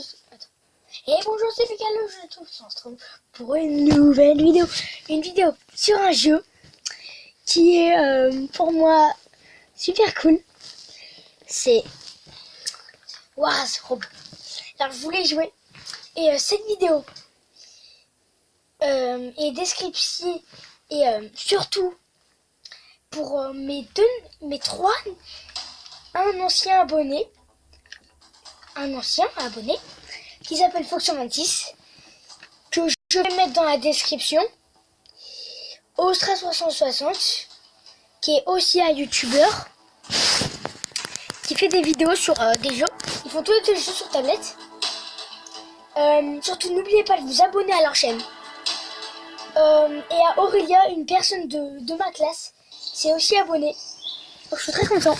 Attends. Et bonjour, c'est Lucas, je se trouve pour une nouvelle vidéo. Une vidéo sur un jeu qui est pour moi super cool. C'est... Waouh, c'est trop beau. Alors je voulais jouer. Et cette vidéo est descriptive et surtout pour mes trois, un ancien abonné qui s'appelle Fox26, que je vais mettre dans la description. Ostra360, qui est aussi un youtubeur qui fait des vidéos sur des jeux. Ils font tous les jeux sur tablette. Surtout n'oubliez pas de vous abonner à leur chaîne. Et à Aurélia, une personne de ma classe, s'est aussi abonnée. Donc, je suis très content.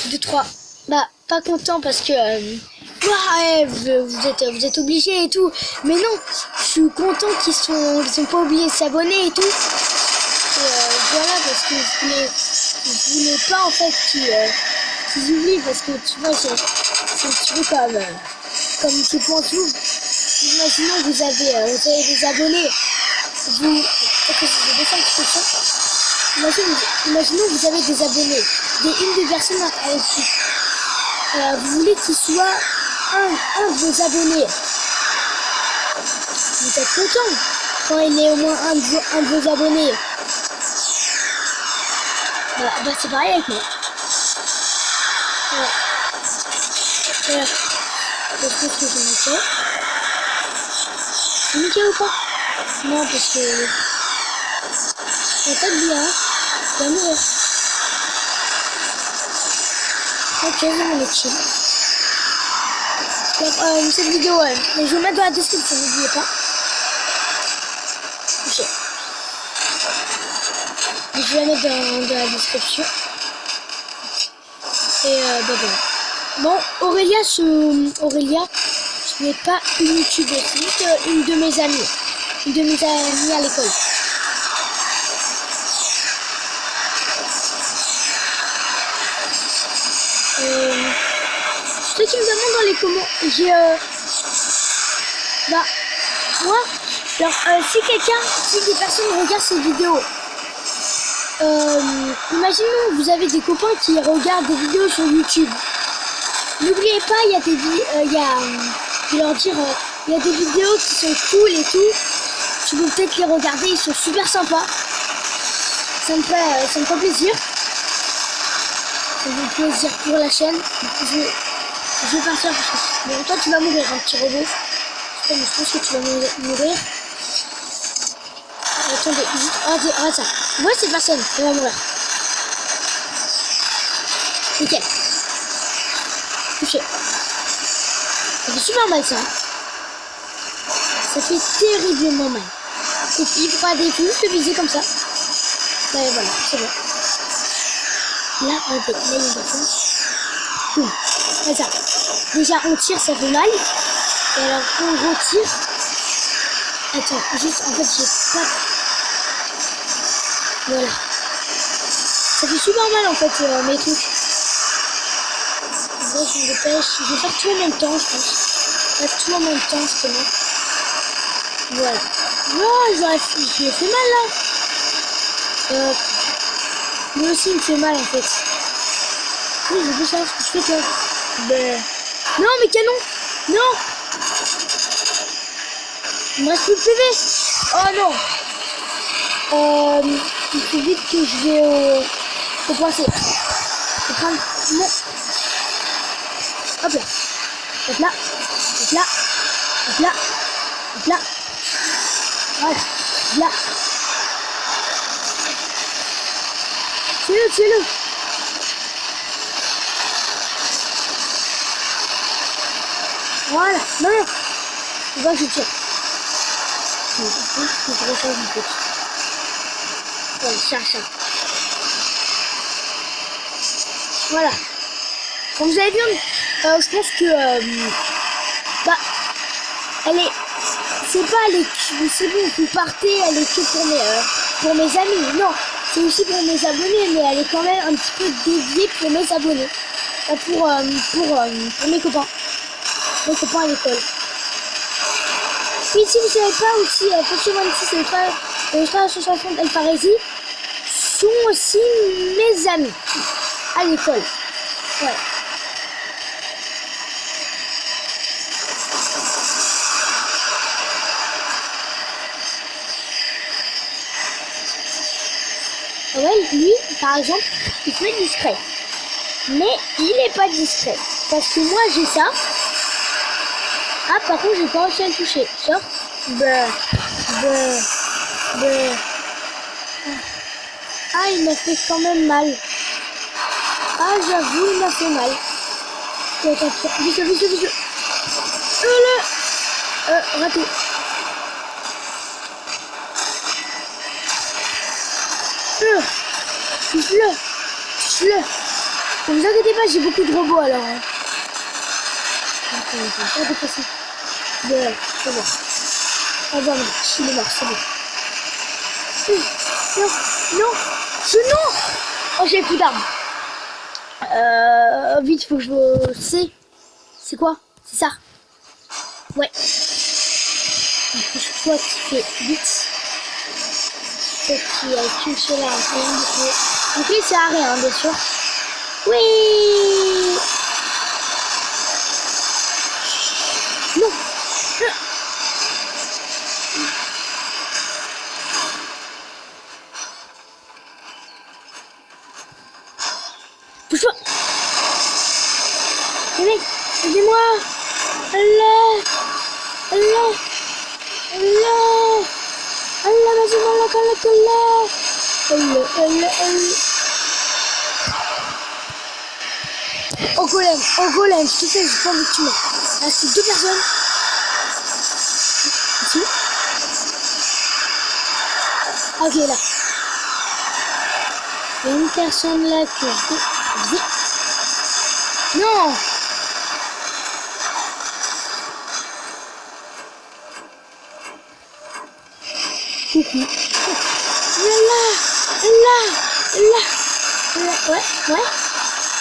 De 3. Bah, pas content parce que ouais, vous êtes obligés et tout. Mais non, je suis content qu'ils sont pas obligés de s'abonner et tout. Et voilà, parce que je voulais pas en fait qu'ils oublient, parce que tu vois, c'est un petit peu comme tu penses vous. Imaginons que vous avez des abonnés. Imaginons que vous avez des abonnés, une de personnes avec vous. Vous voulez qu'il soit un de vos abonnés. Vous êtes content quand il est au moins un de vos abonnés. Bah c'est pareil avec moi. Voilà. Je pense que c'est nickel. C'est nickel ou pas? Non, parce que... On tape bien, il va mourir. Ok, c'est mon chill. Donc, cette vidéo, je vais mettre dans la description, n'oubliez pas. Ok. Je vais la mettre dans la description. Et bah voilà. Bon, Aurélia, ce n'est pas une youtubeuse, c'est juste une de mes amies. Une de mes amies à l'école. Ceux qui me demandent dans les commentaires, moi, alors, si des personnes regardent ces vidéos, imaginons que vous avez des copains qui regardent des vidéos sur YouTube. N'oubliez pas, il y a je vais leur dire, il y a des vidéos qui sont cool et tout. Tu peux peut-être les regarder, ils sont super sympas. Ça me fait plaisir. Ça me fait plaisir pour la chaîne. Je vais partir parce que bon, toi tu vas mourir, un petit robot. Je pense que tu vas mourir. Attendez, regarde ça. Moi cette personne, elle va mourir. Nickel. Touché. Ça fait super mal ça. Ça fait terriblement mal. Et puis il faut pas juste le viser comme ça. Bah voilà, c'est bon. Là, regardez, là il y a une personne. Boum. Comme ça. Déjà on tire, ça fait mal. Et alors on retire. Attends, juste en fait j'ai pas. Voilà. Ça fait super mal en fait mes trucs. Là je me dépêche. Je vais faire tout en même temps je pense. Faire tout en même temps justement. Voilà. Oh, je me fais mal là. Moi aussi il me fait mal en fait. Oui, je veux savoir ce que je fais toi. Ben... Non mais canon. Non. Il me reste plus de PV. Oh non. Il faut vite que je vais au poisser. Je vais prendre... Non. Hop là. Hop là. Hop là. Hop là. Hop là. Voilà. Là. Tuez-le. Voilà. Non. Je vois que je tire. Je recharge un peu. Voilà, ça. Voilà. Comme vous avez vu, je pense que c'est bon, vous partez, elle est que pour mes amis. Non, c'est aussi pour mes abonnés, mais elle est quand même un petit peu dédiée pour mes abonnés. Pour mes copains. Mon copain à l'école. Puis si vous savez pas aussi, Foxy 26 et le frère 160 El Faresi sont aussi mes amis à l'école. Ouais. Ouais, lui, par exemple, il peut être discret. Mais il est pas discret. Parce que moi, j'ai ça. Ah, par contre, j'ai pas réussi à le toucher. Sors. Ah, il m'a fait quand même mal. Ah, j'avoue, il m'a fait mal. Attends, vite. Raté. Touche-le. Ne vous inquiétez pas, j'ai beaucoup de robots alors. Hein. Attends, pas dépasser. C'est bon. Ah bah non, il est mort, c'est bon. Non. Oh, j'ai plus d'armes. Vite, faut que je... C'est quoi? C'est ça? Ouais. Toi qui fais vite. Toi qui a qu'une seule arme. Donc lui, c'est arrêt, hein, bien sûr. Oui. Non. Pousse-toi. Aidez-moi. Allah, vas-y, Oh golem, s'il te plaît, j'ai pas envie que tu meurs. Il reste 2 personnes. Ici. Ok, là. Il y a une personne là que je vais... Non. Coucou. Là.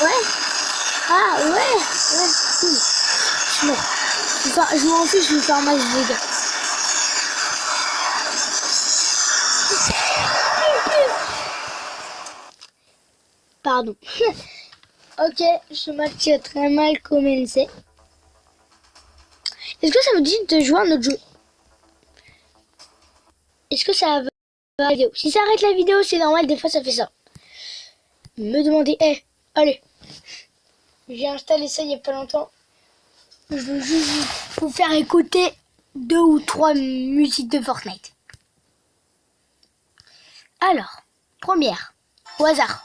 Ouais. Ah ouais. Cool. Je suis mort. Je m'en fiche, je vais faire mal de dégâts. Pardon. Ok, ce match a très mal commencé. Est-ce que ça vous dit de jouer à un autre jeu? Est-ce que ça va la vidéo? Si ça arrête la vidéo, c'est normal, des fois ça fait ça. Me demander, allez. J'ai installé ça il n'y a pas longtemps. Je veux juste vous faire écouter 2 ou 3 musiques de Fortnite. Alors, première, au hasard.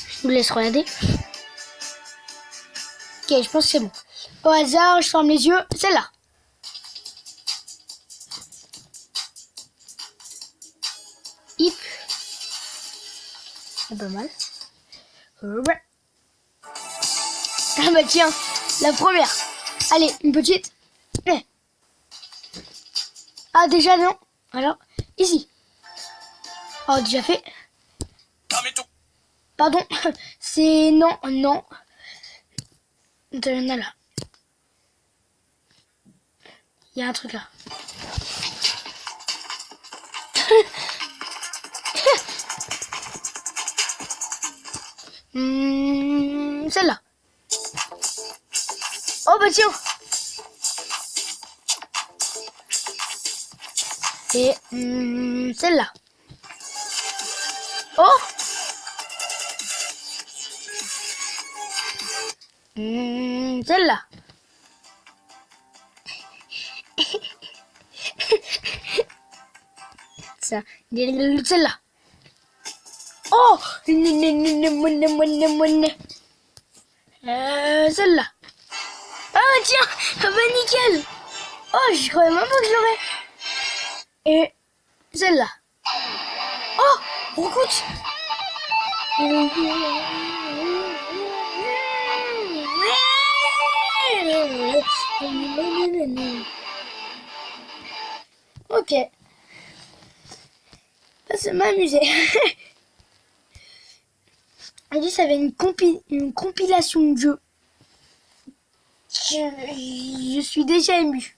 Je vous laisse regarder. Ok, je pense que c'est bon. Au hasard, je ferme les yeux. Celle-là. Hip. C'est pas mal. Ah bah tiens, la première. Allez, une petite. Ah déjà non. Alors, ici. Oh, déjà fait. Pardon, c'est non. Il y en a là. Il y a un truc là. Celle-là. Oh bah tiens. Et celle-là. Oh. Celle-là. Ça. Celle-là. Oh. Celle-là. Ah tiens. Ah bah nickel. Oh, je croyais même pas que j'aurais. Et celle-là. Oh, écoute. Ok. Ça juste m'amuser. Elle dit que ça avait une compilation de jeux. Je suis déjà émue.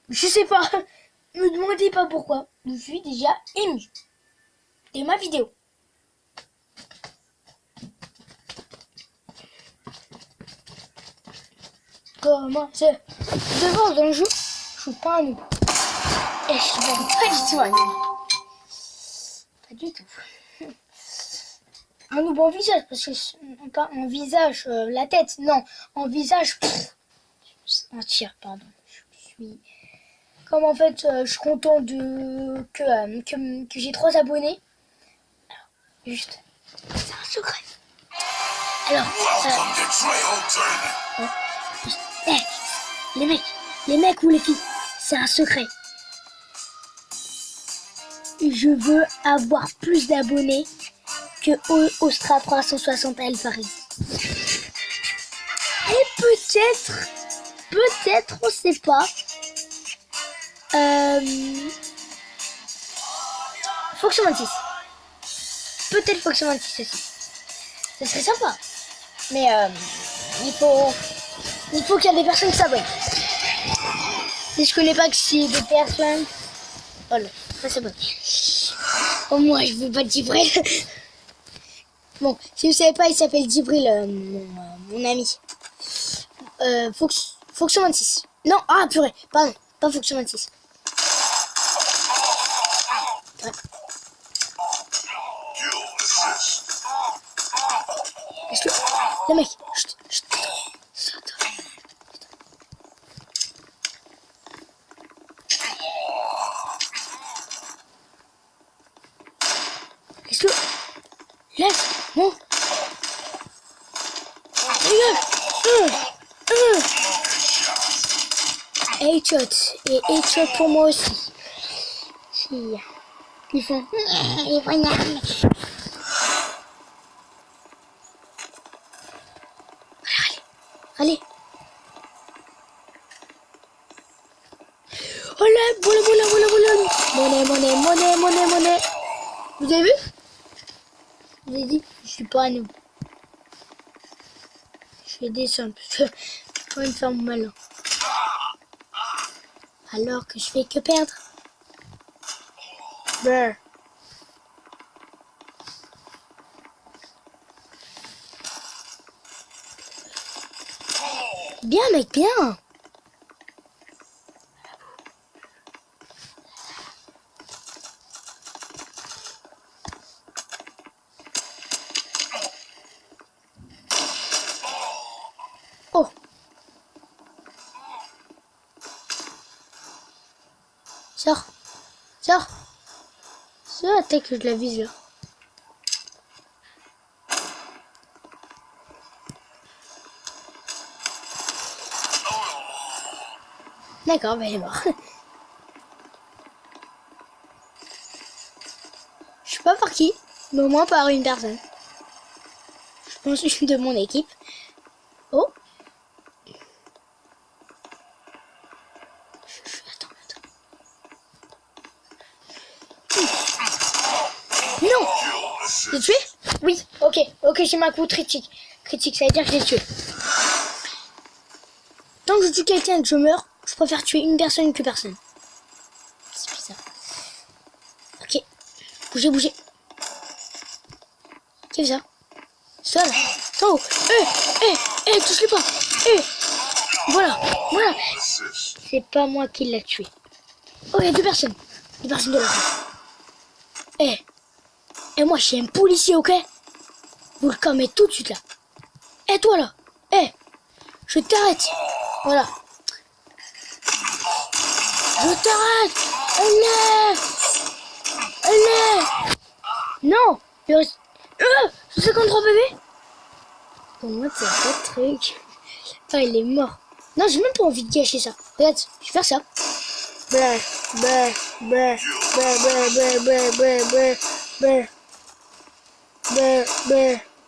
Je sais pas. Me demandez pas pourquoi. Je suis déjà émue. Et ma vidéo. Comment c'est devant dans le jeu. Je suis pas un noob. Et je suis pas du tout un noob. Pas du tout. Un noob en visage, parce que pas en visage, la tête, non. En visage, un tir, pardon. Je suis... Comme en fait, je suis content que j'ai 3 abonnés. Alors, juste, c'est un secret. Alors, les mecs ou les filles, c'est un secret. Je veux avoir plus d'abonnés que Ostra 360 Alfaris. Et peut-être, on sait pas. Fox 26. Peut-être Fox 26 aussi. Ça serait sympa. Mais il faut qu'il y ait des personnes qui s'abonnent. Et je connais pas que si des personnes. Oh là, ça c'est bon. Oh moi je veux pas de Djibril. Bon, si vous savez pas, il s'appelle Djibril, mon ami. Fox 26. Non, ah purée, pardon, pas Fox 26. Ouais. Laisse-le. Le mec, chut. Laisse-le. Laisse. Non. Headshot. Et headshot pour moi aussi. Si. Ils font. Allez. Oh là, voilà. Monnaie. Vous avez vu? Je vous ai dit, je suis pas à nous. Je vais descendre parce que je vais me faire mon malin. Alors que je fais que perdre. Brr. Bien mec, bien. Oh. Sors. C'est la tête que je la vise là. D'accord, bah il est mort. Je sais pas par qui, mais au moins par une personne. Je pense une de mon équipe. Oh. Attends. Non. J'ai tué? Oui. Ok, j'ai ma coup critique. Critique, ça veut dire que j'ai tué. Tant que je tue quelqu'un et que je meurs, je préfère tuer une personne que personne. C'est bizarre. Ok. Bougez. Qu'est-ce que c'est ça? Oh. Touche-le pas. Voilà. C'est pas moi qui l'a tué. Oh, il y a 2 personnes. 2 personnes de la rue. Moi, je suis un policier, ok? Vous le calmez tout de suite, là. Toi, là. Je t'arrête. Voilà. Je t'arrête. Allez. Non. Il reste... 53 bébés. Pour moi, c'est pas de truc. Ah, il est mort. Non, j'ai même pas envie de gâcher ça. Regarde, je vais faire ça.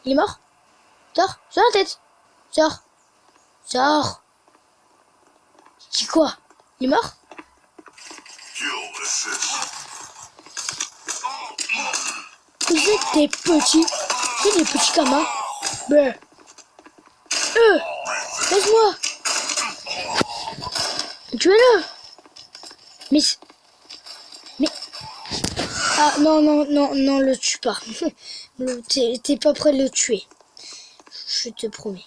Il est mort. Sors la tête. Sors. C'est quoi? Il est mort? Vous êtes des petits. Vous êtes des petits camas. Ben. Laisse-moi. Tuez-le. Mais... Ah, non, le tue pas. T'es pas prêt de le tuer. Je te promets.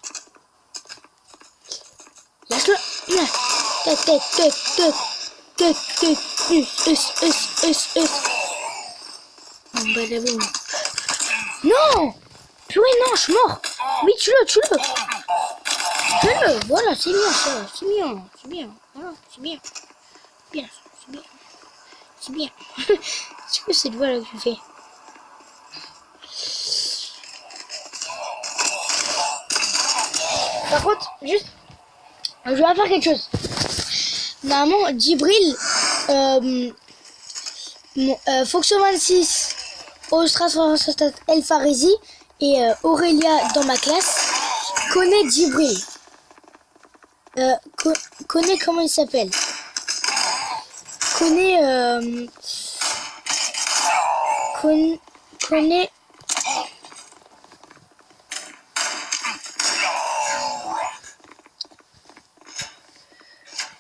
Lâche-le. Non. Purée, non, je suis mort. Oui, tue-le. Tue-le, voilà, c'est bien ça. C'est bien. Voilà, c'est bien. C'est bien. C'est quoi cette voix là que tu fais? Par contre, juste, je vais faire quelque chose. Normalement, Djibril, Fox26, Ostras El Farisi et Aurélia dans ma classe connaît Djibril. Connaît comment il s'appelle.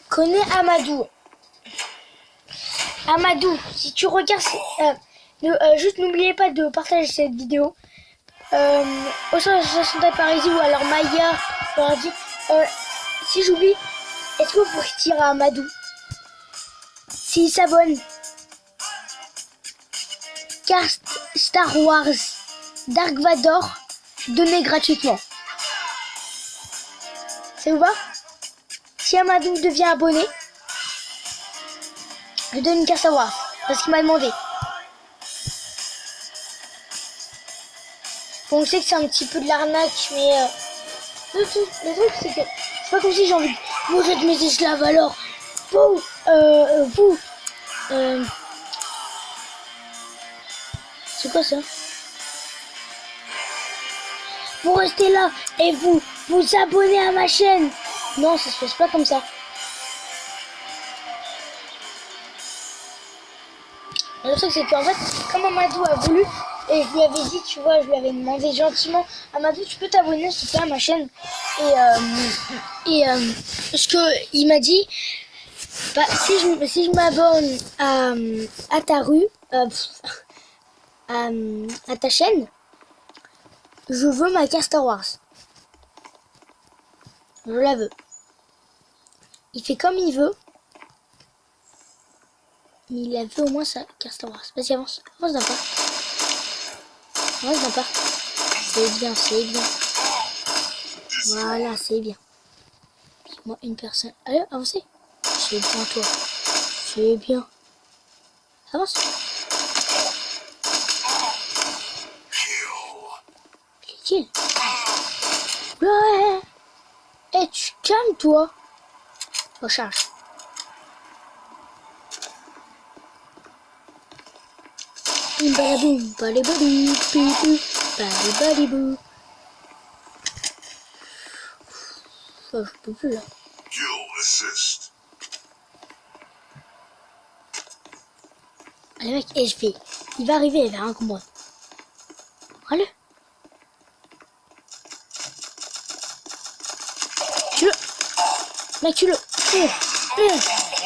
Connaît Amadou. Amadou, si tu regardes, juste n'oubliez pas de partager cette vidéo. Au sein de l'association de Paris ou alors Maya, leur dit, si j'oublie, est-ce que vous pourriez dire à Amadou s'il s'abonne car Star Wars Dark Vador donné gratuitement. Ça vous va? Si Amadou devient abonné, je donne une carte Star Wars parce qu'il m'a demandé. Bon, je sais que c'est un petit peu de l'arnaque, mais le truc c'est que c'est pas comme si j'ai envie de vous êtes mes esclaves alors. Vous c'est quoi ça? Vous restez là et vous abonnez à ma chaîne. Non, ça se passe pas comme ça. Le truc c'est qu'en fait, comme Amadou a voulu, et je lui avais dit, tu vois, je lui avais demandé gentiment, Amadou, tu peux t'abonner s'il te plaît à ma chaîne. Et parce que il m'a dit, bah, si je m'abonne à ta rue, à ta chaîne, je veux ma carte Star Wars. Je la veux. Il fait comme il veut. Il a vu au moins sa carte Star Wars. Vas-y, avance. Avance d'un pas. Avance d'un pas. C'est bien. Voilà, c'est bien. Moi, une personne. Allez, avancez. C'est bien, toi. C'est bien. Avance. Qui? Ouais. Eh, tu calmes, toi. Recharge. Balaboum, balibadou, pipou, balibadibou. Je peux plus là. Allez mec, et je vais. Il va arriver vers un combat. Allez. Tue-le. Mec, tue-le.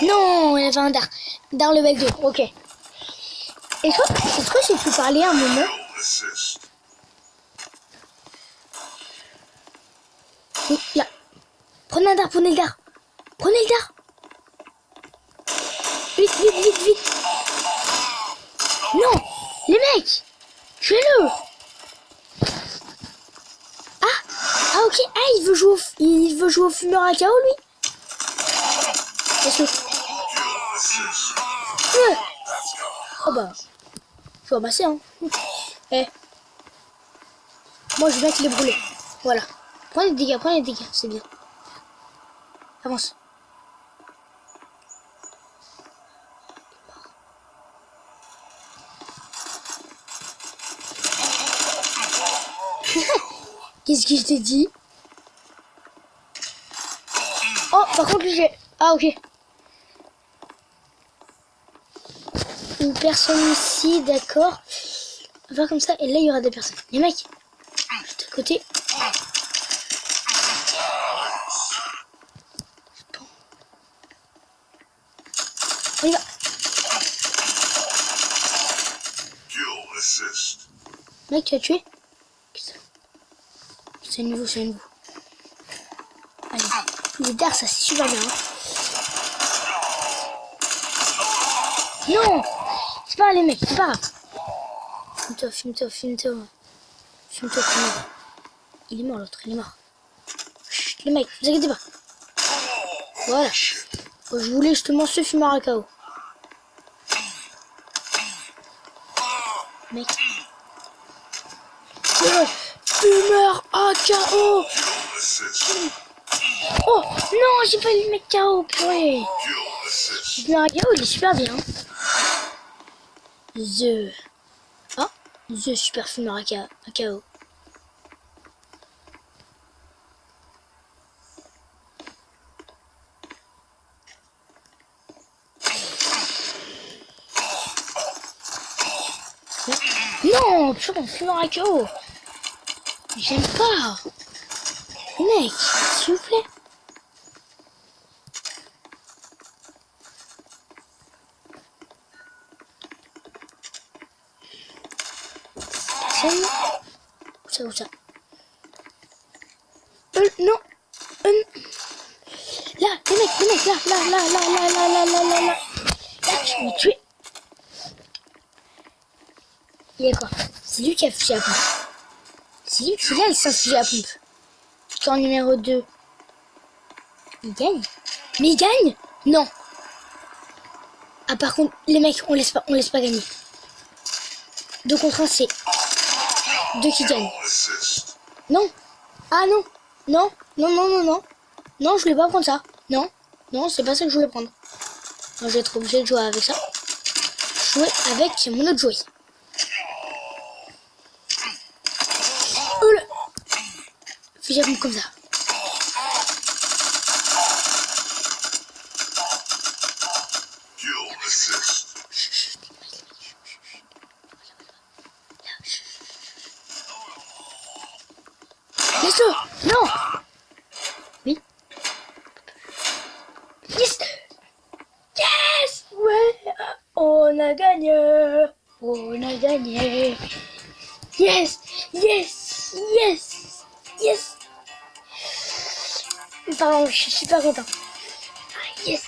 Non, il avait un dard. Dard level 2, ok. Est-ce que j'ai pu parler un moment? Oui, là. Prenez un dard, prenez le dard. Prenez le dard. Vite. Non, les mecs. Tuez-le. Ah, ok. Ah, il veut jouer au fumeur à chaos, lui. Laisse-le. Oh bah. Je vais ramasser, hein. Eh. Moi, je vais mettre les brûler. Voilà. Prenez des dégâts, c'est bien. Avance. Qu'est-ce que je t'ai dit? Oh, par contre, j'ai... Ah, ok. Une personne ici, d'accord. va comme ça, et là, il y aura des personnes. Les mecs, juste à côté. On y va. Mec, tu as tué? C'est nouveau, c'est nouveau. Allez, les dards, ça c'est super bien. Hein. Non! C'est pas grave, les mecs, c'est pas grave. Filme-toi, filme-toi, filme-toi. Filme-toi, filme-toi. Il est mort, l'autre, il est mort. Chut, les mecs, vous inquiétez pas. Voilà. Oh, je voulais justement ce fumeur à KO. Mec. Fumeur à KO! Oh non, j'ai pas eu le mec KO, purée. Le fumeur à KO, il est super bien. The super fumeur à KO. Non, putain, fumeur à KO. J'aime pas. Mec, s'il vous plaît. Où ça? Non. Là, les mecs, là. Là, tu m'as tué. Il y a quoi? C'est lui qui a fusillé à pompe. C'est lui qui a le fusil à pompe. Score numéro 2. Il gagne? Mais il gagne? Non. Ah, par contre, les mecs, on laisse pas gagner. 2 contre 1, c'est 2 qui gagnent. Non. Ah non. Non, je voulais pas prendre ça. Non, c'est pas ça que je voulais prendre. Non, je vais être obligé de jouer avec ça. Jouer avec mon autre jouet. Fusil à pompe comme ça. Laisse-le. Non. Oui. Yes. Yes. Ouais. On a gagné. Yes. Pardon, je suis super content. Yes.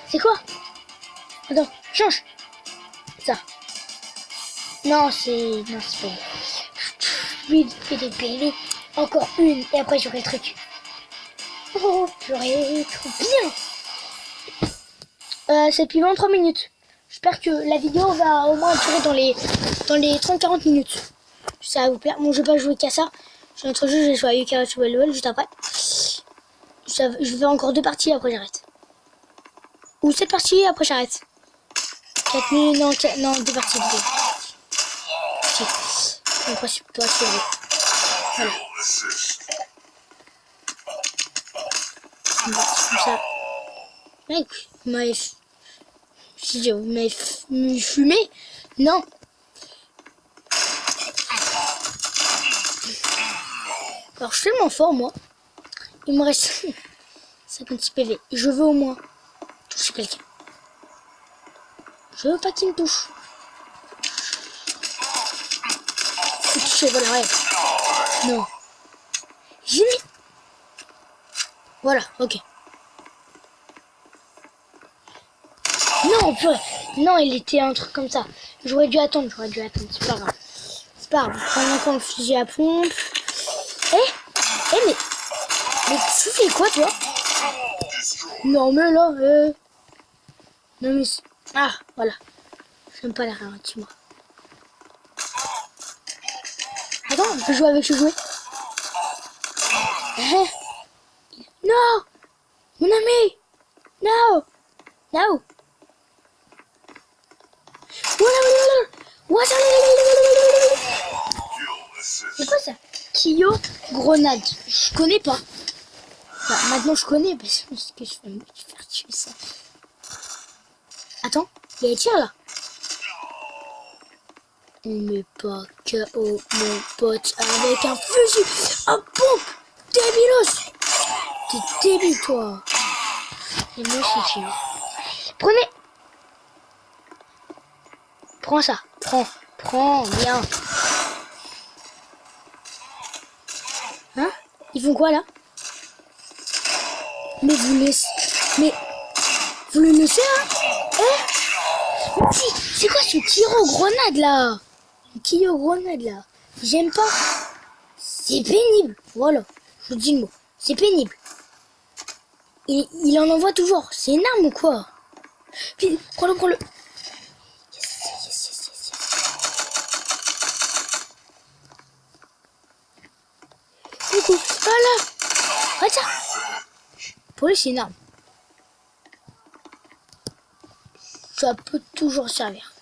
C'est quoi? Attends, change. Ça. Non, c'est pas. Pili. Encore une, et après j'aurai le truc. Oh, purée, trop bien. C'est depuis 23 minutes. J'espère que la vidéo va au moins durer dans les 30-40 minutes. Ça va vous plaire. Bon, je vais pas jouer qu'à ça. J'ai un autre jeu, je vais jouer à Yukarachi Well juste après. Je vais faire encore 2 parties, après j'arrête. Ou 7 parties, après j'arrête. 4 minutes, non, 2 parties. Si. En principe, toi, tu vas. Voilà. Une partie comme ça. Mec, vous m'avez fumé? Non. Alors, je suis tellement fort, moi. Il me reste 56 PV. Et je veux au moins toucher quelqu'un. Je veux pas qu'il me touche. Faut toucher, voilà, ouais. Non. J'ai mis. Voilà, ok. Non, purée. Non, il était un truc comme ça. J'aurais dû attendre, c'est pas grave. C'est pas grave, prends encore le fusil à pompe. Mais tu fais quoi, toi? Non, mais là, non, mais... Ah, voilà. J'aime pas la ralentir, moi. Attends, je peux jouer avec ce jouet. Non! Mon ami! No! C'est quoi ça? Kyo grenade. Je connais pas. Bah, maintenant je connais parce que je vais me faire tuer ça. Attends, il y a des tirs là. On met pas KO mon pote avec un fusil à pompe. Débilos. T'es débile toi. Et moi aussi tu. Prenez. Prends ça. Prends, bien. Hein? Ils font quoi là? Mais vous laissez. Mais. Vous le laissez hein? C'est quoi ce tir aux grenades là? Le tir aux grenades là. J'aime pas. C'est pénible. Voilà. Je vous dis le mot. C'est pénible. Et il en envoie toujours. C'est une arme ou quoi? Puis, prends-le. Yes. Coucou. Voilà. Regarde ça. Pour lui, c'est une arme. Ça peut toujours servir.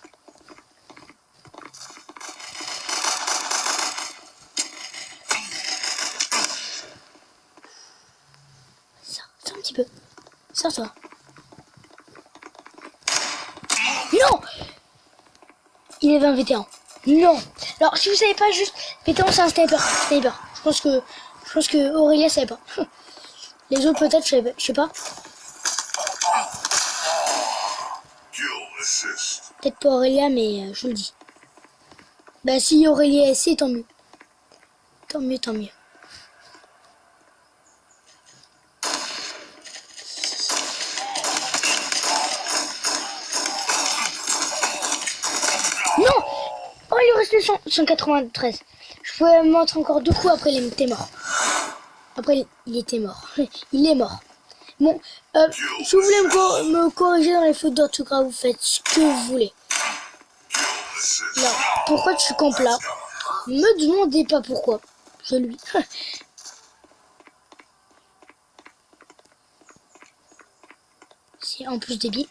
Sors un petit peu. Sors-toi. Non! Il est 20 vétéran. Non! Alors, si vous savez pas, juste, vétéran, c'est un sniper. Je pense que Aurélia savait pas. Les autres, peut-être, je sais pas. Peut-être pas Aurélia, mais je le dis. Bah, si Aurélia sait, tant mieux. Tant mieux. Non! Oh, il restait 193. Je pouvais mettre encore 2 coups après, il était mort. Après, il était mort. Il est mort. Bon, si vous voulez me corriger dans les fautes d'orthographe, vous faites ce que vous voulez. Non, pourquoi tu campes là? Me demandez pas pourquoi. Je lui. C'est en plus débile.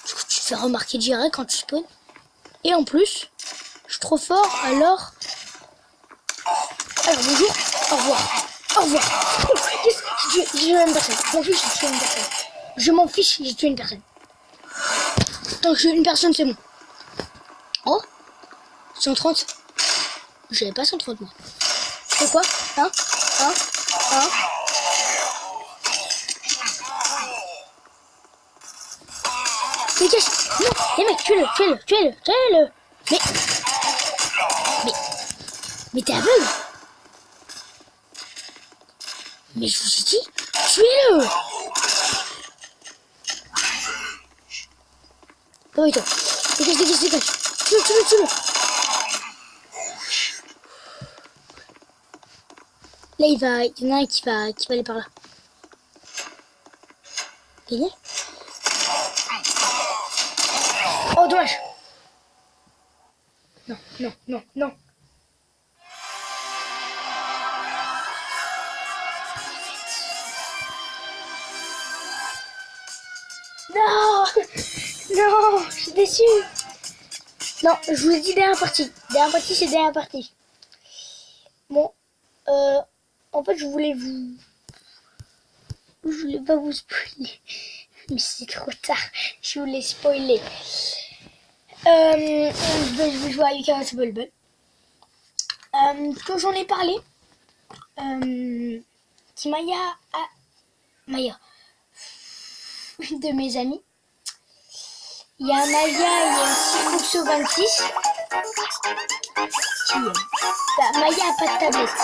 Du coup, tu te fais remarquer direct quand tu spawns. Et en plus, je suis trop fort, alors bonjour, au revoir. J'ai tué une personne. Je m'en fiche, j'ai tué une personne. Tant que j'ai une personne, c'est bon. Oh 130. J'avais pas 130 moi. C'est quoi? Hein? Dégage! Non! Les mecs, tuez-le! Mais t'es aveugle! Mais je vous ai dit, tuez-le! Oh, toi. Dégage. Tue-le. Là, il y en a un qui va aller par là. Gagné? Oh, dommage! Non. Non, je suis déçue. Non, je vous ai dit dernière partie. C'est dernière partie. Bon, en fait, je voulais pas vous spoiler. Mais c'est trop tard. Je voulais spoiler. Je vais jouer avec un Bubble. Quand j'en ai parlé, si Maya, une de mes amies, il y a Maya et aussi Foxo 26. Maya a pas de tablette.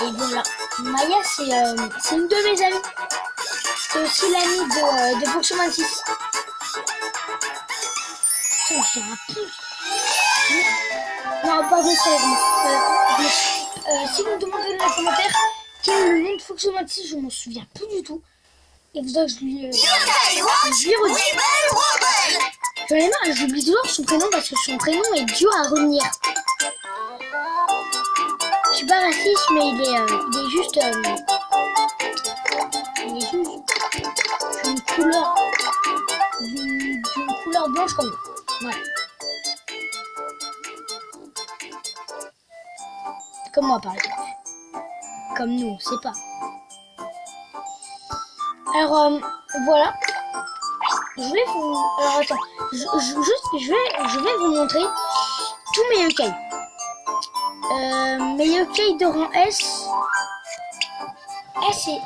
Et voilà. Maya, c'est une de mes amies. C'est aussi l'amie de Foxo 26. On se rappelle. Non, pardon, si vous me demandez dans les commentaires quel est le nom de Foxo 26, je m'en souviens plus du tout. Et vous savez que je lui redis. J'en ai marre, j'oublie toujours son prénom parce que son prénom est dur à retenir. Je suis pas raciste, mais il est juste d'une couleur blanche comme nous. Voilà. Comme moi par exemple. Comme nous, on sait pas. Alors voilà. je vais vous... Alors attends, je vais vous montrer tous mes yokai. Mes yokai de rang S. S et...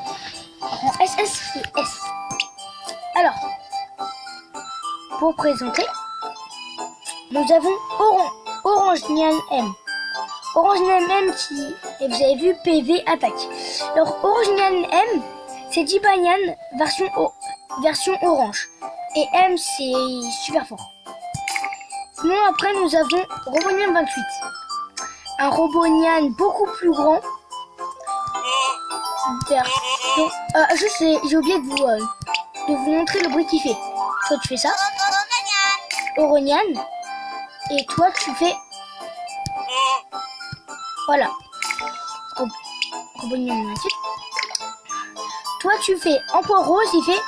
Rang SS et S. Alors, pour présenter, nous avons Orange Nyan M. Orange Nyan M qui, et vous avez vu, PV attaque. Alors, Orange Nyan M, c'est Jibanyan version orange. Et M, c'est super fort. Sinon, après, nous avons Robonian 28. Un Robonian beaucoup plus grand. Version... j'ai oublié de vous montrer le bruit qu'il fait. Toi, tu fais ça. Oronian. Et toi, tu fais... Voilà. Robonian 28. Toi, tu fais Empereur Rose, il fait...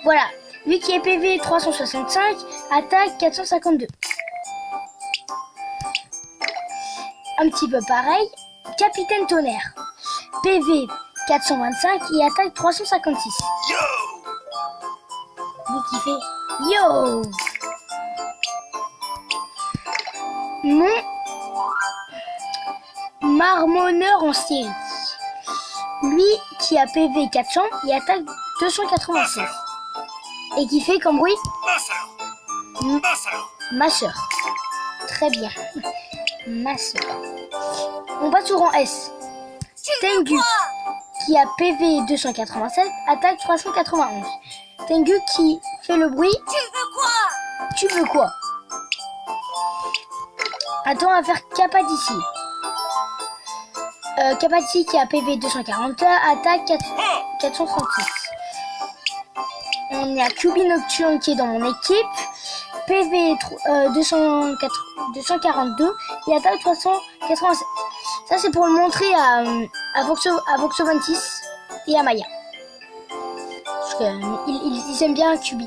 Voilà. Lui qui est PV 365, attaque 452. Un petit peu pareil. Capitaine Tonnerre. PV 425 et attaque 356. Lui qui fait Yo. Mon marmonneur en série. Lui qui a PV 400 et attaque 296. Et qui fait comme bruit ma soeur. Très bien. Ma soeur. On passe au rang S. Tengu qui a PV 287, attaque 391. Tengu qui fait le bruit. Tu veux quoi? Attends, on va faire Kapadici. Kapadici qui a PV 241, attaque 436. On a Cubi Nocturne qui est dans mon équipe. PV 242 et attaque 387. Ça c'est pour le montrer à Voxovantis et à Maya. Parce qu'ils aiment bien Cubi.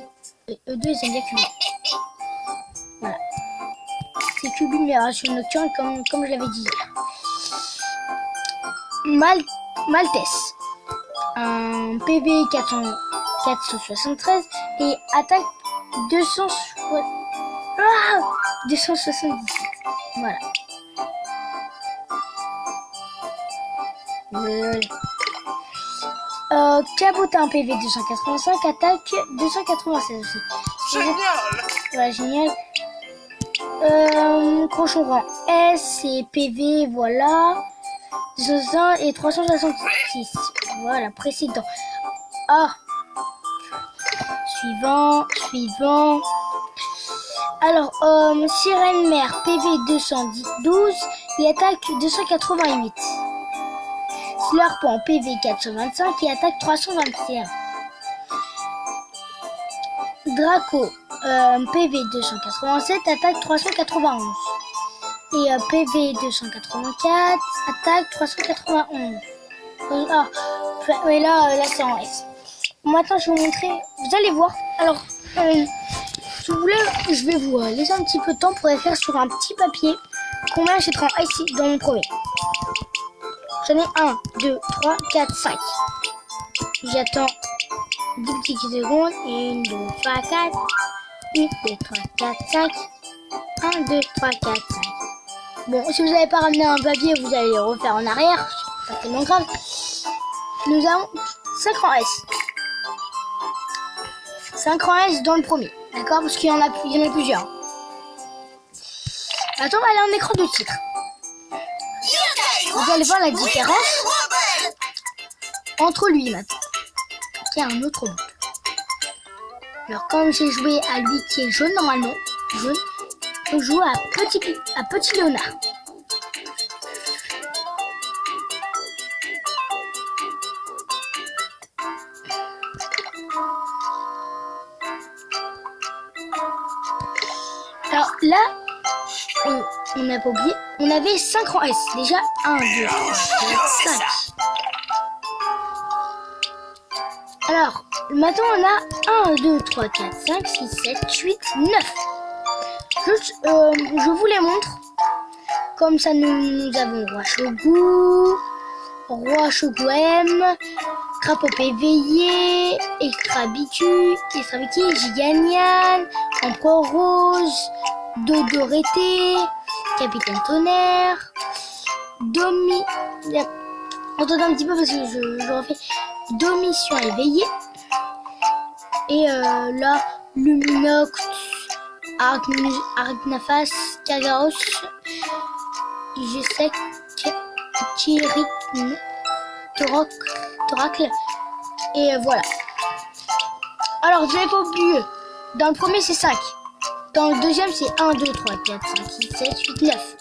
Eux deux ils aiment bien Cubi. Voilà. C'est Cubi mais version nocturne comme je l'avais dit hier. Maltese. Un PV 473 et attaque 277. Voilà. Cabotin PV 285, attaque 296 aussi. Génial. Voilà, génial. Cochon rang S et PV, voilà. 201 et 366. Voilà, précédent. Ah. Suivant. Alors, Sirène Mère, PV 212 et attaque 288. Slurpant, PV 425 et attaque 321. Draco, PV 287, attaque 391. Et PV 284, attaque 391. Mais là c'est en S. Maintenant, je vais vous montrer. Vous allez voir. Alors, si vous voulez, je vais vous laisser un petit peu de temps pour écrire sur un petit papier combien j'ai en ici dans mon premier. J'en ai 1, 2, 3, 4, 5. J'attends 10 petites secondes. 1, 2, 3, 4. 1, 2, 3, 4, 5. 1, 2, 3, 4, 5. Bon, si vous n'avez pas ramené un papier, vous allez le refaire en arrière. C'est pas tellement grave. Nous avons 5 rangs S. 5 rangs S dans le premier. D'accord? Parce qu'il y en a plusieurs. Attends, on va aller en écran de titre. Vous allez voir la différence entre lui maintenant, qui est un autre monde. Alors comme j'ai joué à lui qui est jaune normalement, on joue à Petit Léonard. Alors là, on n'a pas oublié, on avait 5 rangs S. Déjà 1, 2, 3, 4, 5. Alors, maintenant on a 1, 2, 3, 4, 5, 6, 7, 8, 9. Je vous les montre. Comme ça, nous avons Roi Shogu M, Crapaud éveillé, Extra Bicu, Giganian, Empereur Rose, Dodorété, Capitaine Tonnerre, Domi... Entendez un petit peu parce que je refais. Domission éveillée. Et là, Luminox, Argnafas, Kagaos, Igesec, Kirik, Toracle. Et voilà. Alors, je n'avais pas oublié. Dans le premier, c'est 5. Dans le deuxième, c'est 1, 2, 3, 4, 5, 6, 7, 8, 9.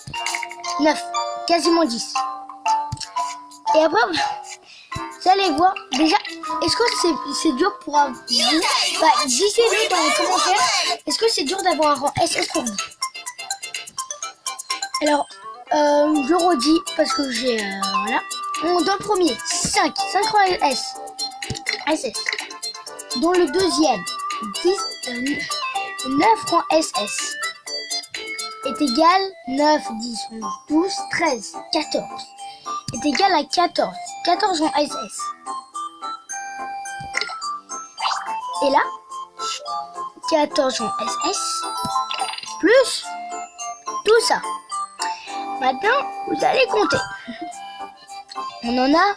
9. Quasiment 10. Et après, vous allez voir. Déjà, est-ce que c'est dur pour avoir... dites-le dans les commentaires. Est-ce que c'est dur d'avoir un rang SS pour vous? Alors, je le redis parce que j'ai... voilà. Dans le premier, 5 rangs SS. Dans le deuxième, 9 rangs SS est égal 9, 10, 11, 12, 13, 14 est égal à 14. 14 rangs SS. Et là, 14 rangs SS plus tout ça. Maintenant, vous allez compter. On en a...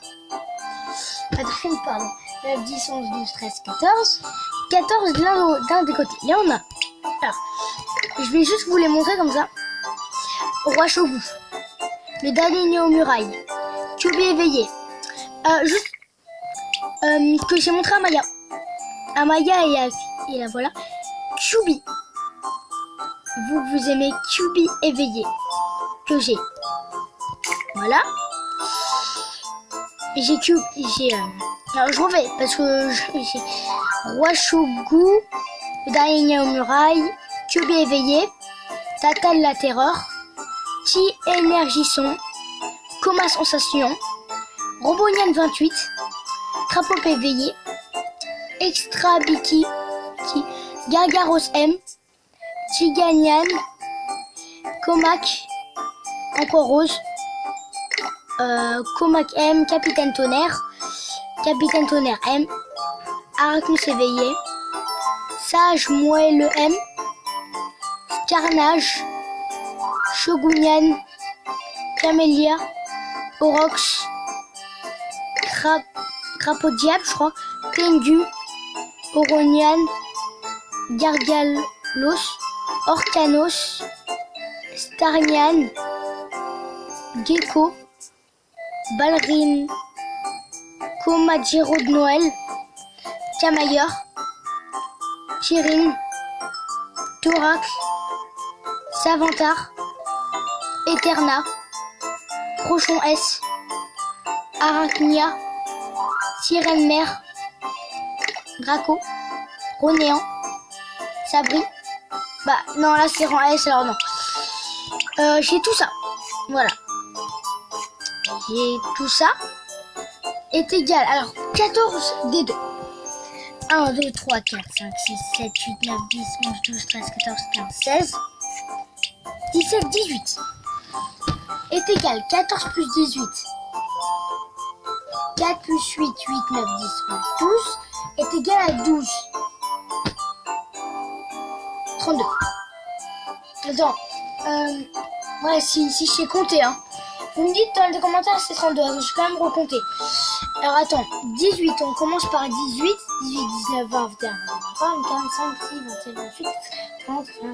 pardon. 9, 10, 11, 12, 13, 14. 14 d'un des côtés. Là, on a... Alors, je vais juste vous les montrer comme ça. Roi Shogu. Le dernier né aux murailles. Kyubi éveillé. Juste... que j'ai montré à Maya. À Maya et là, voilà. Kyubi. Vous aimez Kyubi éveillé. Que j'ai. Voilà. Alors je refais parce que j'ai Roi Shogu, le dernier né aux murailles, Kyubi éveillé, Tatal la terreur, Ti énergisson, Coma sensation, Robonian 28, Crapaud éveillé, Extra Biki, Gargaros M, Tiganian, Comac, encore Rose, Comac M, Capitaine Tonnerre M, Arachnus éveillé, Sage Moelleux M, Carnage, Shogunian, Camélia, Orox, Crapaud Diable, je crois, Tengu, Oronian, Gargalos, Orcanos, Starnian, Gecko, Ballerine, Komajiro de Noël, Camailleur, Chirine, Thorax, Savantar, Eterna, Crochon S, Arachnia, Sirène Mère, Draco, Ronéant, Sabri. Bah non, là c'est rang S, alors non. J'ai tout ça. Voilà. Et tout ça est égal. Alors, 14 des 2. 1, 2, 3, 4, 5, 6, 7, 8, 9, 10, 11, 12, 13, 14, 15, 16, 17, 18 est égal. 14 plus 18. 4 plus 8, 8, 9, 10, 11, 12 est égal à 12. 32. Attends. Ouais, si je sais compter, hein. Vous me dites dans les commentaires c'est 32, je vais quand même recompter. Alors attends, 18, on commence par 18, 18, 19, 20, 21, 23, 25, 26, 27, 28, 30, 31,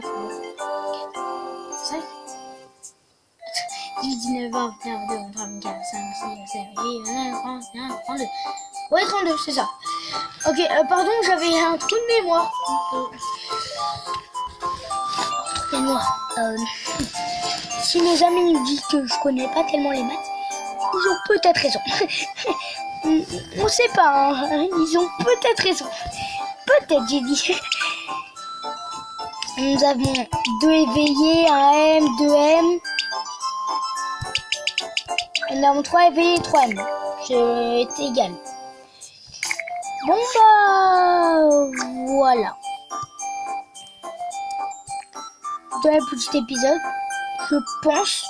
35, 18, 19, 20, 21, 22, 23, 24, 25, 26, 27, 28, 29, 30, 31, 32. Ouais, 32, c'est ça. Ok, pardon, j'avais un trou de mémoire. Si mes amis me disent que je connais pas tellement les maths, ils ont peut-être raison. On sait pas, hein. Ils ont peut-être raison. Peut-être, j'ai dit. Nous avons 2 éveillés, 1 M, 2 M. Nous avons 3 éveillés, 3 M. C'est égal. Bon bah voilà. Dans le petit épisode, je pense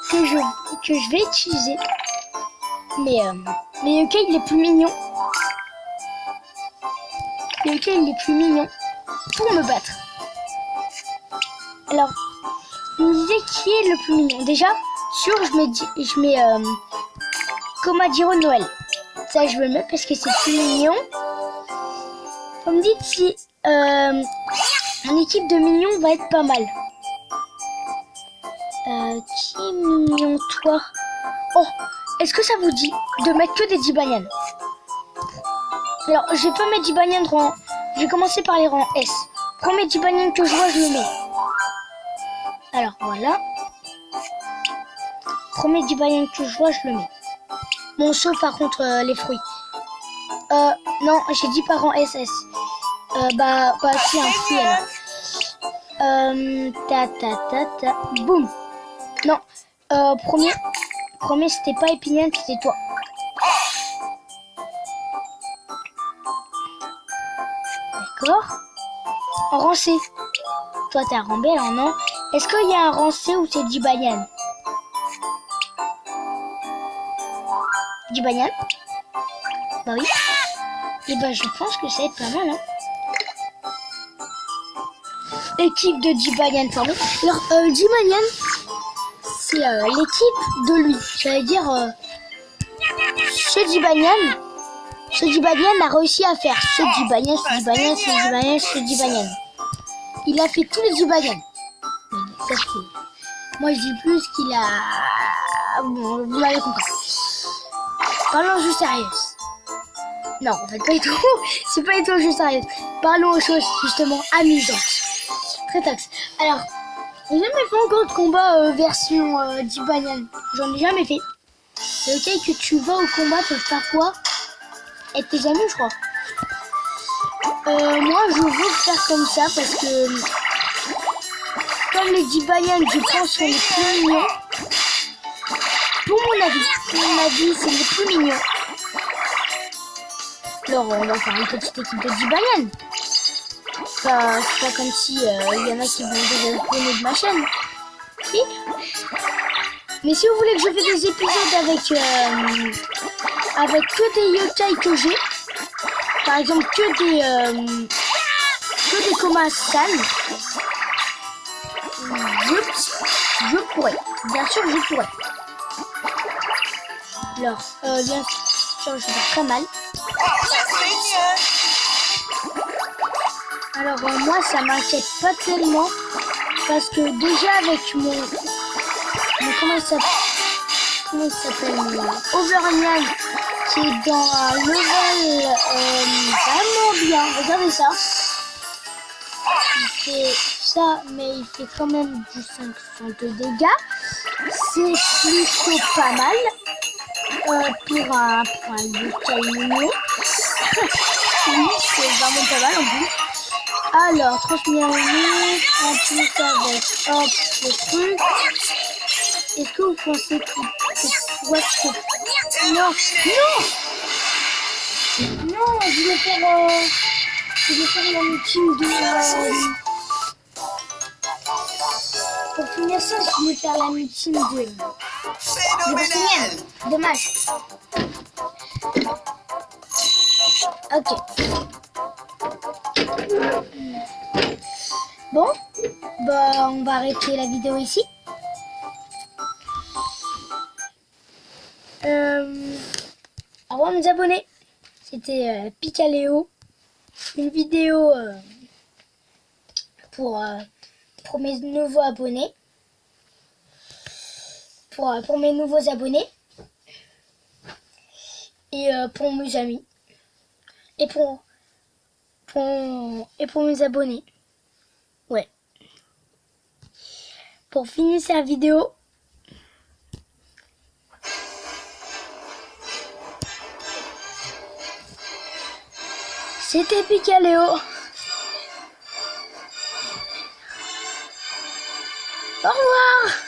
que je vais utiliser Mais Yokai il est plus mignon. Yokai il est plus mignon pour me battre. Alors, vous me disiez qui est le plus mignon. Déjà, sûr, je mets Komadiro Noël. Ça, je le mets parce que c'est plus mignon. Vous me dites si une équipe de mignons va être pas mal. Qui est mignon, toi? Oh, est-ce que ça vous dit de mettre que des Jibanyan? Alors, je vais pas mettre Jibanyan rang. Je vais commencer par les rangs S. Premier Jibanyan que je vois, je le mets. Alors, voilà. Premier Jibanyan que je vois, je le mets. Bon, sauf par contre les fruits. Non, j'ai dit par rang SS. Bah, si, un fruit alors. Boum. Non, premier c'était pas Épinienne, c'était toi. D'accord. En rang C. Toi t'es un rang B alors non. Est-ce qu'il y a un rang C où c'est Jibanyan? Jibanyan? Bah oui. Et bah je pense que ça va être pas mal hein. Équipe de Jibanyan, pardon. Alors Jibanyan, c'est l'équipe de lui. J'allais dire ce Jibanyan a réussi à faire ce Jibanyan. Il a fait tous les Jibanyan. Ça c'est. Moi je dis plus qu'il a. Bon, vous l'avez compris. Parlons jeu sérieuse. Non, en fait pas du tout. C'est pas du tout un jeu sérieux. Parlons aux choses justement amusantes. Très taxe. Alors, j'ai jamais fait encore de combat version Jibanyan. J'en ai jamais fait. C'est ok que tu vas au combat pour faire quoi avec tes amis, je crois. Moi, je veux le faire comme ça parce que comme les Jibanyan, je pense, sont les plus mignons. Pour mon avis, c'est les plus mignons. Alors, on va faire une petite équipe de Jibanyan. C'est pas comme si y en a qui vont désabonner de ma chaîne. Si. Mais si vous voulez que je fasse des épisodes avec que des yokai que j'ai, par exemple que des Koma-san, je pourrais. Bien sûr, je pourrais. Alors, bien sûr, je vais très mal. Alors moi ça m'inquiète pas tellement parce que déjà avec mon comment il s'appelle Overnight qui est dans un level vraiment bien, regardez ça. Il fait ça mais il fait quand même du 500 de dégâts. C'est plutôt pas mal pour un yokai mignon. Oui, c'est vraiment pas mal en plus. Alors, transmis en ligne, en plus avec hop, le truc. Est-ce que vous pensez que pourrait se... Non, je vais faire la meeting de... Pour finir ça, je vais faire la meeting de Bastien. Dommage. Ok. Bon, bah on va arrêter la vidéo ici. Au revoir mes abonnés. C'était Picaléo. Une vidéo pour mes nouveaux abonnés. Pour mes nouveaux abonnés. Et pour mes amis. Et pour mes abonnés. Ouais. Pour finir cette vidéo, c'était Picaléo. Au revoir.